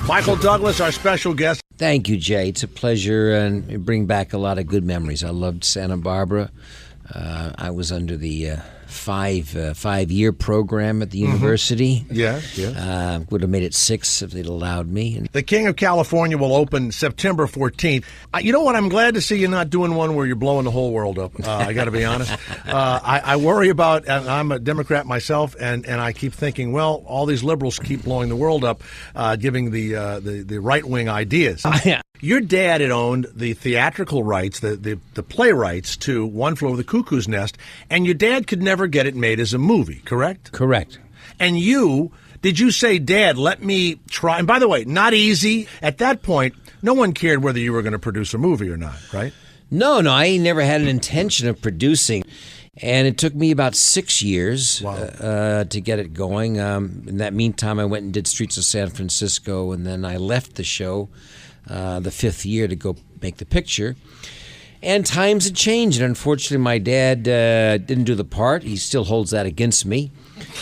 Michael Douglas, our special guest. Thank you, Jay. It's a pleasure, and you bring back a lot of good memories. I loved Santa Barbara. I was under the five-year program at the university. Yes. Would have made it 6 if they'd allowed me. The King of California will open September 14th. You know what? I'm glad to see you not doing one where you're blowing the whole world up. I got to be honest. I worry about, and I'm a Democrat myself, and I keep thinking, well, all these liberals keep blowing the world up, giving the right-wing ideas. Yeah. Your dad had owned the theatrical rights, the play rights to One Flew Over the Cuckoo's Nest, and your dad could never get it made as a movie, correct? Correct. And did you say, Dad, let me try? And by the way, not easy. At that point, no one cared whether you were going to produce a movie or not, right? No, I never had an intention of producing. And it took me about 6 years to get it going. In that meantime, I went and did Streets of San Francisco, and then I left the show the 5th year to go make the picture. And times had changed, and unfortunately my dad didn't do the part. He still holds that against me.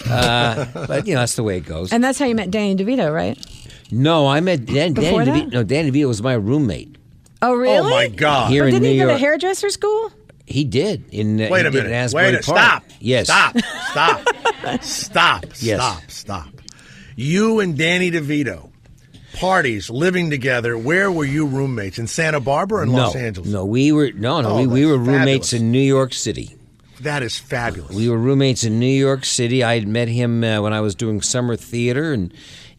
But, that's the way it goes. And that's how you met Danny DeVito, right? No, I met Danny DeVito. No, Danny DeVito was my roommate. Oh, really? Oh, my God. Here but in didn't New he go York. to hairdresser school? He did. Wait a minute. Park. Stop. Yes. Stop. Yes. Stop. You and Danny DeVito, parties, living together. Where were you roommates? In Santa Barbara or in Los Angeles? No, we were we were roommates fabulous. in New York City. That is fabulous. We were roommates in New York City. I had met him when I was doing summer theater,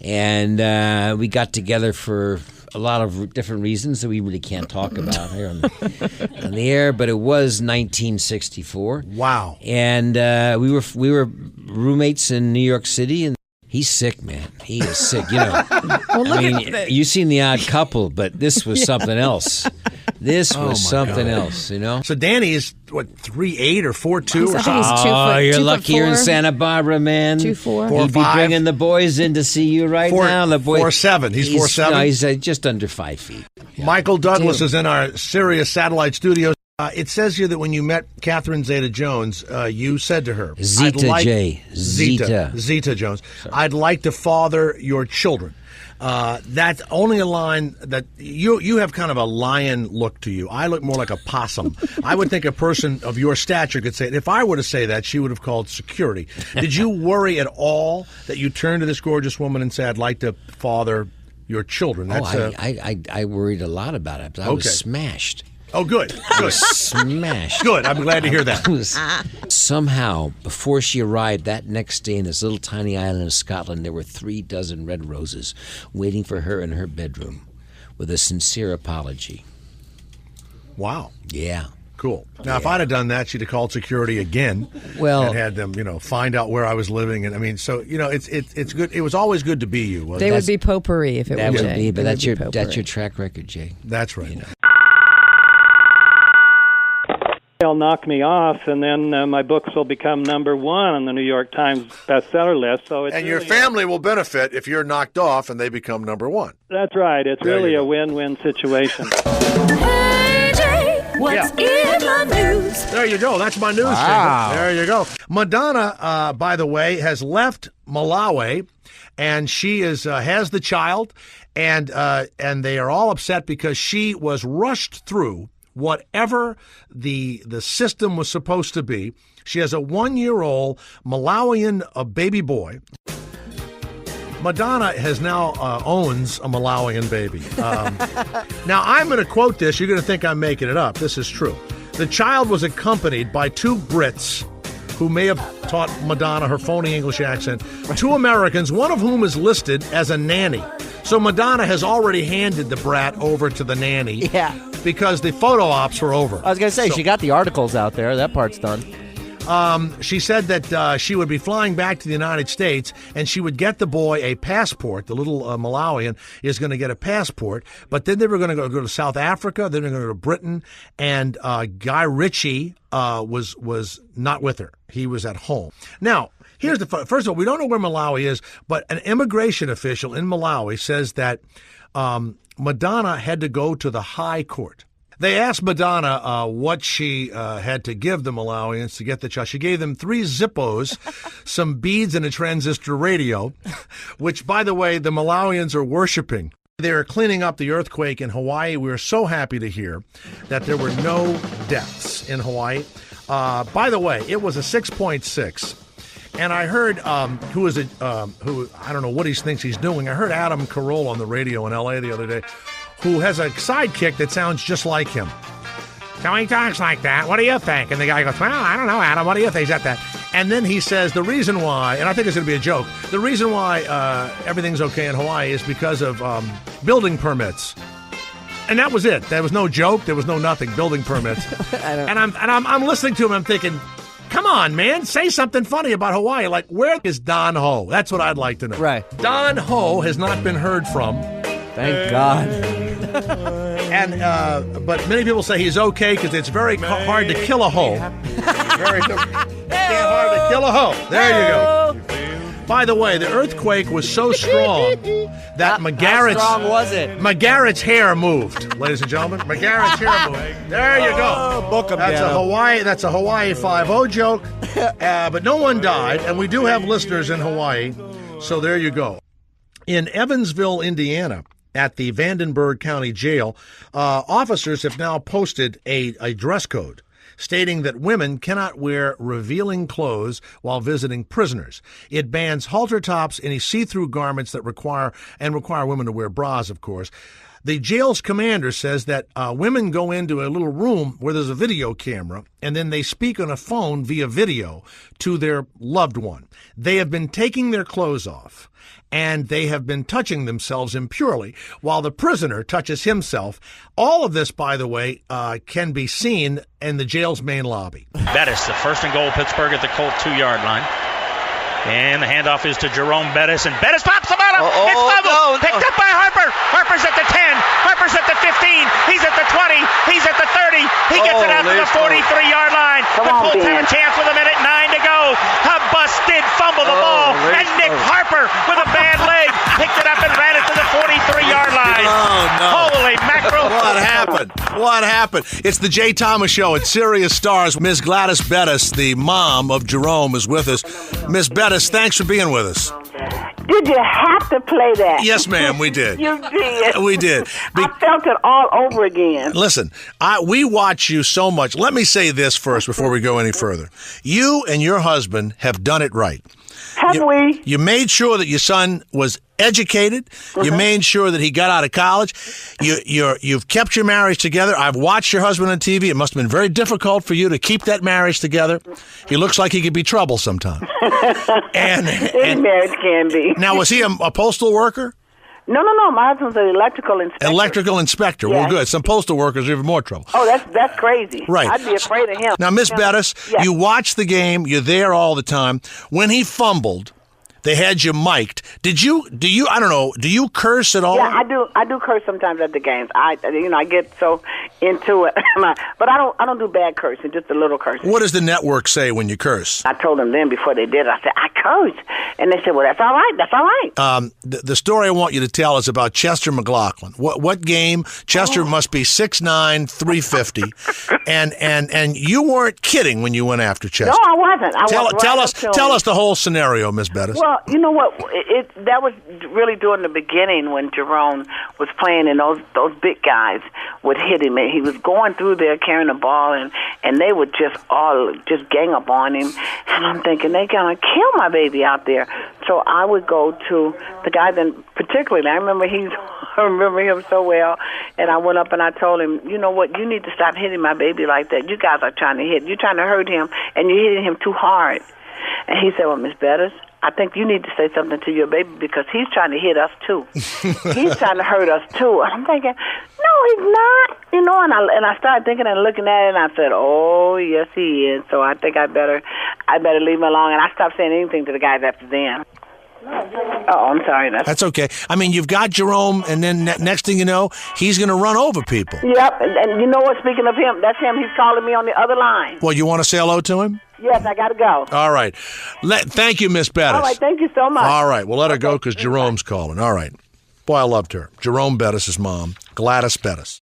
and we got together for a lot of different reasons that we really can't talk about here on the air. But it was 1964. Wow. And we were roommates in New York City, and he's sick, man. He is sick. You've seen The Odd Couple, but this was something else. This was something else, So Danny is, 3'8" or 4'2" or I think something? he's 2 foot. You're 2 lucky foot you're in 4. Santa Barbara, man. 2'4". He'd be 4'5". bringing the boys in to see you right now. The boys, 4'7". He's 4'7"? No, he's just under 5 feet. Yeah. Michael Douglas is in our Sirius satellite studios. It says here that when you met Catherine Zeta-Jones, you said to her, Zeta Jones, I'd like to father your children. That's only a line that you have kind of a lion look to you. I look more like a possum. I would think a person of your stature could say it. If I were to say that, she would have called security. Did you worry at all that you turned to this gorgeous woman and said, I'd like to father your children? I worried a lot about it. But I was smashed. Oh, good. Smashed. Good. I'm glad to hear that. Somehow, before she arrived that next day in this little tiny island of Scotland, there were 36 red roses waiting for her in her bedroom with a sincere apology. Wow. Yeah. Cool. Now, if I'd have done that, she'd have called security again and had them, find out where I was living. And it's good. It was always good to be you. They would be potpourri if it that were would Jay. be, but that's your potpourri. track record, Jay. That's right. They'll knock me off, and then my books will become number 1 on the New York Times bestseller list. So it's your family will benefit if you're knocked off and they become number 1. That's right. It's really a win-win situation. Hey, Jay, what's in the news? There you go. That's my news. Wow. There you go. Madonna, by the way, has left Malawi, and she has the child, and they are all upset because she was rushed through whatever the system was supposed to be. She has a 1-year-old Malawian baby boy. Madonna has now owns a Malawian baby. Now, I'm going to quote this. You're going to think I'm making it up. This is true. The child was accompanied by 2 Brits who may have taught Madonna her phony English accent, 2 Americans, one of whom is listed as a nanny. So Madonna has already handed the brat over to the nanny. Yeah. Because the photo ops were over. I was going to say, she got the articles out there. That part's done. She said that she would be flying back to the United States, and she would get the boy a passport. The little Malawian is going to get a passport, but then they were going to go to South Africa, then they're going to go to Britain, and Guy Ritchie was not with her. He was at home. Now, here's the first of all, we don't know where Malawi is, but an immigration official in Malawi says that Madonna had to go to the high court. They asked Madonna what she had to give the Malawians to get the child. She gave them 3 Zippos, some beads, and a transistor radio, which, by the way, the Malawians are worshiping. They were cleaning up the earthquake in Hawaii. We were so happy to hear that there were no deaths in Hawaii. By the way, it was a 6.6. And I heard who I don't know what he thinks he's doing. I heard Adam Carolla on the radio in L.A. the other day, who has a sidekick that sounds just like him. So he talks like that. What do you think? And the guy goes, well, I don't know, Adam. What do you think? Is that? And then he says the reason why, and I think it's going to be a joke, the reason why everything's okay in Hawaii is because of building permits. And that was it. There was no joke. There was no nothing. Building permits. And I'm listening to him. I'm thinking, come on, man. Say something funny about Hawaii. Like, where is Don Ho? That's what I'd like to know. Right. Don Ho has not been heard from. Thank God. And but many people say he's okay because it's very hard to kill a hoe. Very hard to kill a hoe. There you go. By the way, the earthquake was so strong that How strong was it? McGarrett's hair moved, ladies and gentlemen. McGarrett's hair moved. There you go. Book 'em That's down. a Hawaii 5-0 joke. But no one died, and we do have listeners in Hawaii. So there you go. In Evansville, Indiana, at the Vandenberg County Jail, officers have now posted a dress code stating that women cannot wear revealing clothes while visiting prisoners. It bans halter tops, any see-through garments that require women to wear bras, of course. The jail's commander says that women go into a little room where there's a video camera, and then they speak on a phone via video to their loved one. They have been taking their clothes off, and they have been touching themselves impurely while the prisoner touches himself. All of this, by the way, can be seen in the jail's main lobby. Bettis, the first and goal, Pittsburgh at the Colt 2-yard line. And the handoff is to Jerome Bettis, and Bettis pops the ball up. It's fumbled. Picked up by Harper. Harper's at the 10. Harper's at the 15. He's at the 20. He's at the 30. He gets it out to the 43-yard line. The Colts have a chance with 1:09 to go. Hubbus did fumble the ball, and Nick Harper with a bad leg picked it up and ran it to the 43-yard line. Oh, no. Holy mackerel. What happened? It's the Jay Thomas Show at Sirius Stars. Miss Gladys Bettis, the mom of Jerome, is with us. Miss Bettis, thanks for being with us. Did you have to play that? Yes, ma'am, we did. You did. We did. I felt it all over again. Listen, we watch you so much. Let me say this first before we go any further. You and your husband have done it right. Have we? You made sure that your son was educated. You made sure that he got out of college. You've kept your marriage together. I've watched your husband on TV. It must have been very difficult for you to keep that marriage together. He looks like he could be trouble sometimes. Any marriage can be. Now, was he a postal worker? No. My husband's an electrical inspector. Electrical inspector. Well, good. Some postal workers are even more trouble. Oh, that's crazy. Right. I'd be afraid of him. Now, Miss Bettis, you watch the game. You're there all the time. When he fumbled, they had you mic'd. Do you curse at all? Yeah, I do curse sometimes at the games. I get so into it. But I don't do bad cursing, just a little cursing. What does the network say when you curse? I told them then before they did. I said, I curse. And they said, well, that's all right. The story I want you to tell is about Chester McLaughlin. What game? Chester must be 6'9", 350. and you weren't kidding when you went after Chester. No, I wasn't. Tell us the whole scenario, Miss Bettis. Well, you know what? That was really during the beginning when Jerome was playing, and those big guys would hit him. And he was going through there carrying the ball, and they would just gang up on him. And I'm thinking, they're going to kill my baby out there. So I would go to the guy then, particularly, I remember him so well, and I went up and I told him, you know what, you need to stop hitting my baby like that. You guys are trying to hit. You're trying to hurt him, and you're hitting him too hard. And he said, well, Miss Bettis, I think you need to say something to your baby because he's trying to hit us too. He's trying to hurt us too. And I'm thinking, no, he's not. And I started thinking and looking at it, and I said, oh, yes, he is. So I think I better leave him alone. And I stopped saying anything to the guys after then. Oh, I'm sorry. That's okay. I mean, you've got Jerome, and then next thing you know, he's going to run over people. Yep. And you know what? Speaking of him, that's him. He's calling me on the other line. Well, you want to say hello to him? Yes, I got to go. All right. Thank you, Miss Bettis. All right. Thank you so much. All right. We'll let her go because Jerome's calling. All right. Boy, I loved her. Jerome Bettis' mom, Gladys Bettis.